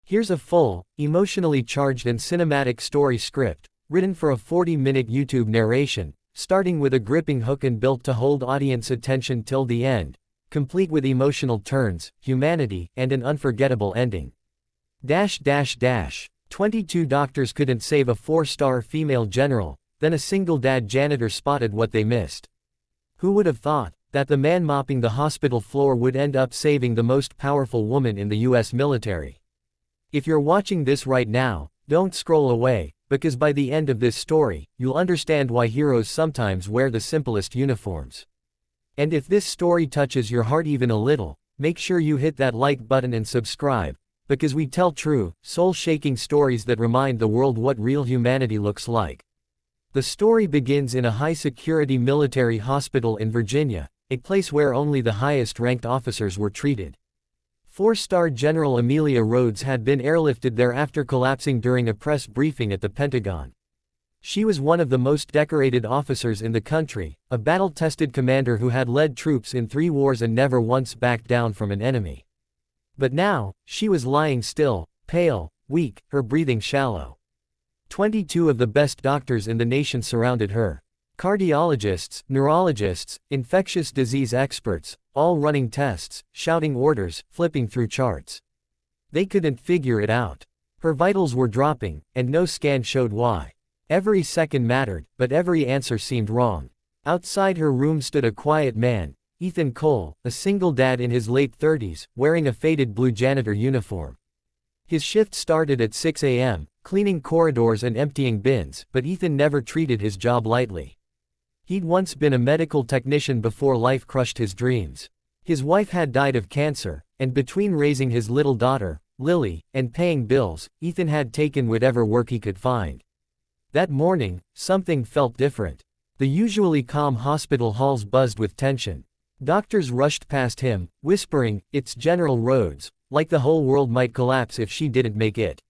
Here's a full, emotionally charged and cinematic story script, written for a 40-minute YouTube narration, starting with a gripping hook and built to hold audience attention till the end, complete with emotional turns, humanity, and an unforgettable ending. 22 doctors couldn't save a 4-star female general, then a single dad janitor spotted what they missed. Who would have thought that the man mopping the hospital floor would end up saving the most powerful woman in the US military? If you're watching this right now, don't scroll away, because by the end of this story, you'll understand why heroes sometimes wear the simplest uniforms. And if this story touches your heart even a little, make sure you hit that like button and subscribe, because we tell true, soul-shaking stories that remind the world what real humanity looks like. The story begins in a high-security military hospital in Virginia, a place where only the highest-ranked officers were treated. 4-star General Amelia Rhodes had been airlifted there after collapsing during a press briefing at the Pentagon. She was one of the most decorated officers in the country, a battle-tested commander who had led troops in 3 wars and never once backed down from an enemy. But now, she was lying still, pale, weak, her breathing shallow. 22 of the best doctors in the nation surrounded her. Cardiologists, neurologists, infectious disease experts, all running tests, shouting orders, flipping through charts. They couldn't figure it out. Her vitals were dropping, and no scan showed why. Every second mattered, but every answer seemed wrong. Outside her room stood a quiet man, Ethan Cole, a single dad in his late 30s, wearing a faded blue janitor uniform. His shift started at 6 a.m., cleaning corridors and emptying bins, but Ethan never treated his job lightly. He'd once been a medical technician before life crushed his dreams. His wife had died of cancer, and between raising his little daughter, Lily, and paying bills, Ethan had taken whatever work he could find. That morning, something felt different. The usually calm hospital halls buzzed with tension. Doctors rushed past him, whispering, "It's General Rhodes," like the whole world might collapse if she didn't make it.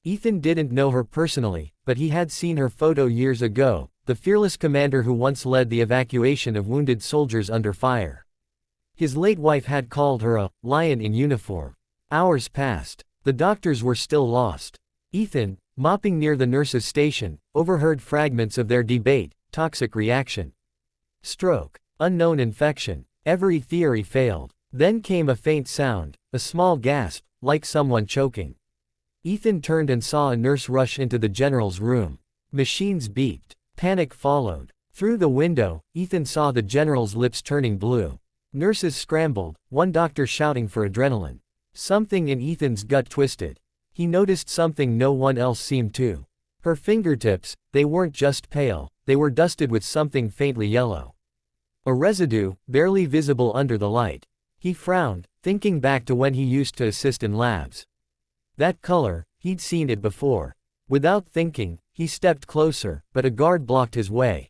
Ethan didn't know her personally, but he had seen her photo years ago, the fearless commander who once led the evacuation of wounded soldiers under fire. His late wife had called her a lion in uniform. Hours passed. The doctors were still lost. Ethan, mopping near the nurses' station, overheard fragments of their debate: toxic reaction, stroke, unknown infection. Every theory failed. Then came a faint sound, a small gasp, like someone choking. Ethan turned and saw a nurse rush into the general's room. Machines beeped. Panic followed. Through the window, Ethan saw the general's lips turning blue. Nurses scrambled, one doctor shouting for adrenaline. Something in Ethan's gut twisted. He noticed something no one else seemed to. Her fingertips, they weren't just pale, they were dusted with something faintly yellow. A residue, barely visible under the light. He frowned, thinking back to when he used to assist in labs. That color, he'd seen it before. Without thinking, he stepped closer, but a guard blocked his way.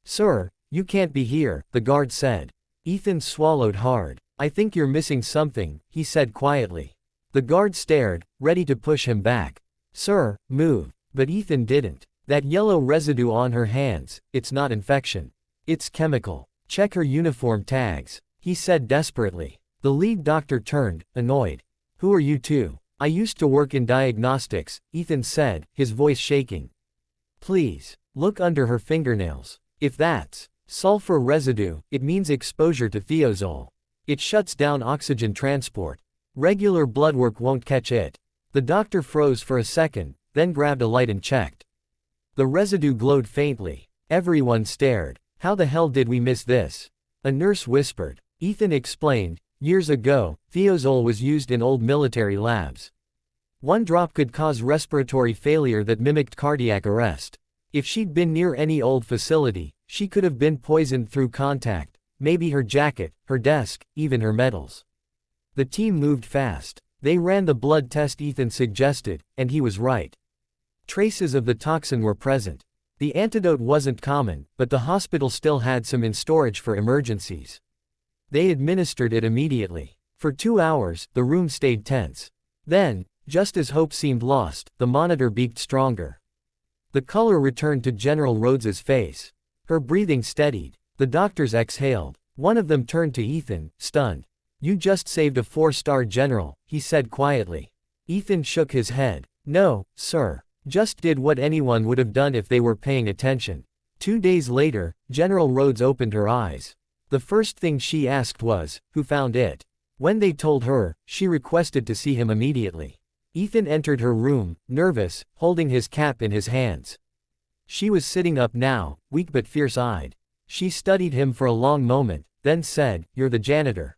"Sir, you can't be here," the guard said. Ethan swallowed hard. "I think you're missing something," he said quietly. The guard stared, ready to push him back. "Sir, move." But Ethan didn't. "That yellow residue on her hands, it's not infection. It's chemical. Check her uniform tags," he said desperately. The lead doctor turned, annoyed. "Who are you two?" "I used to work in diagnostics," Ethan said, his voice shaking. "Please, look under her fingernails. If that's sulfur residue, it means exposure to thiazole. It shuts down oxygen transport. Regular blood work won't catch it." The doctor froze for a second, then grabbed a light and checked. The residue glowed faintly. Everyone stared. "How the hell did we miss this?" A nurse whispered. Ethan explained, "Years ago, thiazole was used in old military labs. One drop could cause respiratory failure that mimicked cardiac arrest. If she'd been near any old facility, she could have been poisoned through contact, maybe her jacket, her desk, even her medals." The team moved fast. They ran the blood test Ethan suggested, and he was right. Traces of the toxin were present. The antidote wasn't common, but the hospital still had some in storage for emergencies. They administered it immediately. For 2 hours, the room stayed tense. Then, just as hope seemed lost, the monitor beeped stronger. The color returned to General Rhodes's face. Her breathing steadied. The doctors exhaled. One of them turned to Ethan, stunned. "You just saved a 4-star general," he said quietly. Ethan shook his head. No, sir. Just did what anyone would have done if they were paying attention. 2 days later, General Rhodes opened her eyes. The first thing she asked was, who found it? When they told her, she requested to see him immediately. Ethan entered her room, nervous, holding his cap in his hands. She was sitting up now, weak but fierce-eyed. She studied him for a long moment, then said, "You're the janitor."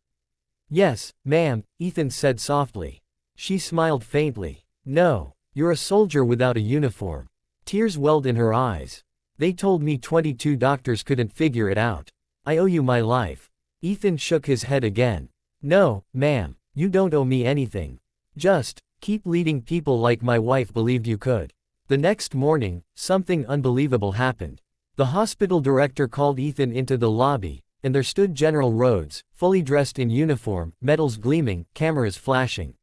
"Yes, ma'am," Ethan said softly. She smiled faintly. "No. You're a soldier without a uniform." Tears welled in her eyes. "They told me 22 doctors couldn't figure it out. I owe you my life." Ethan shook his head again. "No, ma'am, you don't owe me anything. Just, keep leading people like my wife believed you could." The next morning, something unbelievable happened. The hospital director called Ethan into the lobby, and there stood General Rhodes, fully dressed in uniform, medals gleaming, cameras flashing.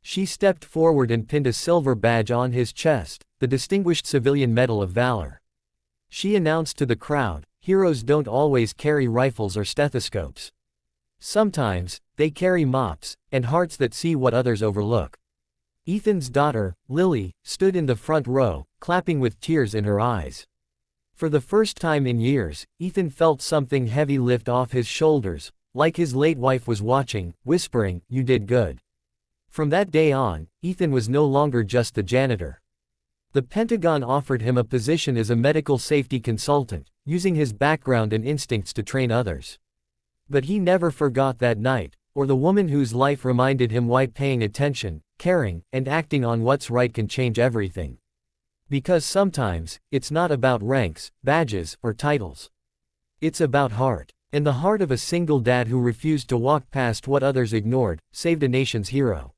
She stepped forward and pinned a silver badge on his chest, the Distinguished Civilian Medal of Valor. She announced to the crowd, "Heroes don't always carry rifles or stethoscopes. Sometimes, they carry mops, and hearts that see what others overlook." Ethan's daughter, Lily, stood in the front row, clapping with tears in her eyes. For the first time in years, Ethan felt something heavy lift off his shoulders, like his late wife was watching, whispering, "You did good." From that day on, Ethan was no longer just the janitor. The Pentagon offered him a position as a medical safety consultant, using his background and instincts to train others. But he never forgot that night, or the woman whose life reminded him why paying attention, caring, and acting on what's right can change everything. Because sometimes, it's not about ranks, badges, or titles. It's about heart. And the heart of a single dad who refused to walk past what others ignored, saved a nation's hero.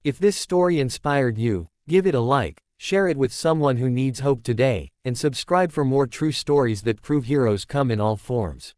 If this story inspired you, give it a like, share it with someone who needs hope today, and subscribe for more true stories that prove heroes come in all forms.